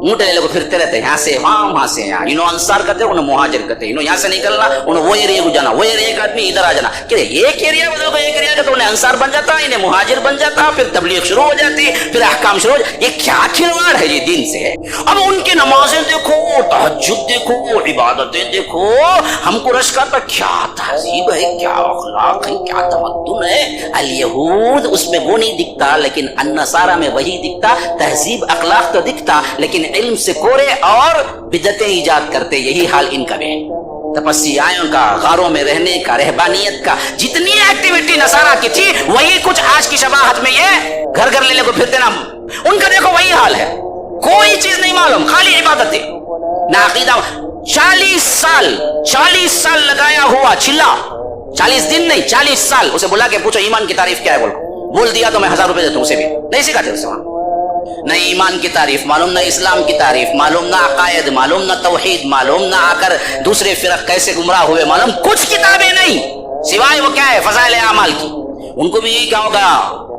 ऊँट ले को फिरते रहते हैं, यहाँ से वहां से यहाँ, इन्हों अंसार करते हैं, उन्हें मुहाजिर करते हैं, इन्हों यहाँ से निकलना, उन्हें वो एरिया को जाना, वो एरिया एक आदमी इधर आ जाना, कि एक एरिया बदल को एक एरिया का, तो उन्हें अंसार बन जाता, इन्हें मुहाजिर बन जाता, फिर तबलीग शुरू हो जाती, फिर अहकाम शुरू हो जाती। ये क्या खिलवाड़ है ये दीन से। अब उनकी नमाजें देखो, तहज्जुद देखो, इबादतें देखो, हमको रश करता, क्या तहजीब है, क्या अखलाक है, क्या तमद्दुन है। अल यहूद उसमें वो नहीं दिखता, लेकिन अन्नसारा में वही दिखता, तहजीब अखलाक तो दिखता, लेकिन इल्म से कोरे और बिदतें ईजाद करते। यही हाल इनका भी है। तपस्याएं उनका, गारों में रहने का, रहबानियत का, जितनी एक्टिविटी नसारा की थी, वही कुछ आज की शबाहत में ये घर घर ले को फिरते ना, उनका देखो वही हाल है। कोई चीज नहीं मालूम, खाली इबादतें ना अकीदा। 40 साल लगाया हुआ चिल्ला, 40 दिन नहीं 40 साल। उसे बुला के पूछो ईमान की तारीफ क्या है, बोल दिया तो मैं 1000 रुपए देता हूं। उसे भी नहीं सिखाते उसे, वहां न ईमान की तारीफ मालूम, न इस्लाम की तारीफ मालूम, न अकायद मालूम, न तौहीद मालूम, न आकर दूसरे फिरक कैसे गुमराह हुए मालूम, कुछ किताबें नहीं सिवाय वो क्या है फज़ाइल आमाल की। उनको भी यही क्या होगा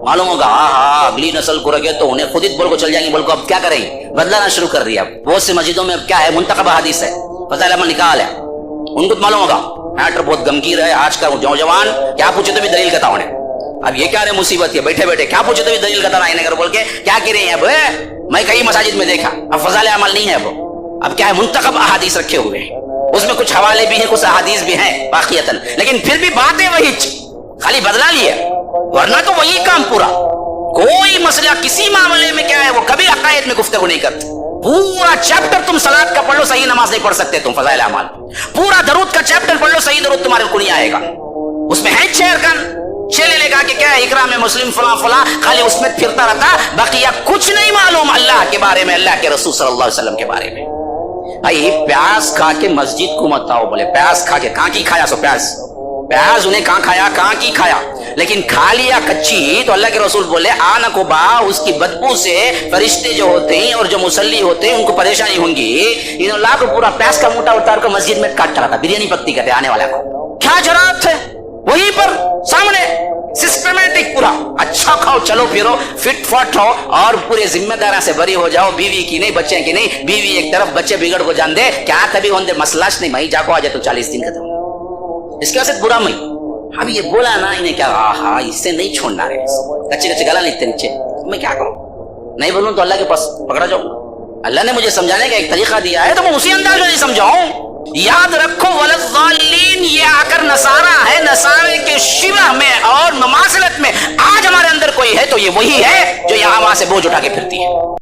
मालूम होगा, हाँ अगली नस्ल को रखे तो उन्हें खुद ही बोल को चल जाएंगे, बोल को अब क्या करें, बदलाना शुरू कर दिया। बहुत से मस्जिदों में अब क्या है, मुंतखब हदीस है, फज़ाइल अमल निकाल है, उनको तो मालूम होगा। मैटर बहुत गमगीर है आज का नौजवान, क्या पूछे तो भी दलील कहता उन्हें। अब ये क्या रे मुसीबत है, बैठे बैठे क्या पूछे तो भी दलील कहता नहीं बोल के क्या कह रहे हैं। अब मैं कई मसाजिद में देखा, अब फज़ाइल अमल नहीं है, अब क्या है मुंतखब अहादीस रखे हुए हैं, उसमें कुछ हवाले भी हैं, कुछ अहादीस भी हैं बाकियतन, लेकिन फिर भी बातें वही, खाली बदला लिया, वरना तो वही काम पूरा। कोई मसला किसी मामले में क्या है, वो कभी अकायद में गुफ्तगू नहीं करते। पूरा चैप्टर तुम सलात का पढ़ लो, सही नमाज नहीं पढ़ सकते तुम फज़ाइल अमाल। पूरा दरूद का चैप्टर पढ़ लो, सही दरूद तुम्हारे को नहीं आएगा। उसमें है 6 अरकान, 6 ले लेगा कि क्या है इकराम मुस्लिम फला फला, खाली उसमें फिरता रहता, बाकी कुछ नहीं मालूम अल्लाह के बारे में, अल्लाह के रसूल सल्लल्लाहु अलैहि वसल्लम के बारे में। भाई प्याज खा के मस्जिद को मत आओ, बोले प्याज खा के कहां की खाया, सो प्याज उन्हें कहां खाया, कहां की खाया, लेकिन खा लिया कच्ची तो अल्लाह के रसूल बोले आना को बा, उसकी बदबू से फरिश्ते जो होते हैं और जो मुसल्ली होते हैं उनको परेशानी होंगी। इन्होंने लाख पूरा प्याज का मोटा उतार को मस्जिद में काट रहा था, बिरयानी पत्ती कहते आने वाला को, क्या जरूरत है, वहीं पर सामने सिस्टमेटिक पूरा, अच्छा खाओ, चलो फिरो, फिट फट हो और पूरे जिम्मेदारी से बरी हो जाओ। बीवी की नहीं, बच्चे की नहीं, बीवी एक तरफ, बच्चे बिगड़ को जान दे, क्या तभी होंगे मसलाश नहीं, मई जाको आ जाए तो 40 दिन खत्म, इसके वजह से बुरा मई। अब ये बोला ना इन्हें क्या, हाँ इससे नहीं छोड़ना रे, कच्चे कच्चे गला लिखते नीचे, मैं क्या करूं, नहीं बोलूं तो अल्लाह के पास पकड़ा जाऊं। अल्लाह ने मुझे समझाने का एक तरीका दिया है तो मैं उसी अंदाज में नहीं समझाऊं। याद रखो वलज़ालिन, ये आकर नसारा है, नसारे के शिबह में और ममासलत में आज हमारे अंदर कोई है तो ये वही है जो यहाँ वहां से बोझ उठा के फिरती है।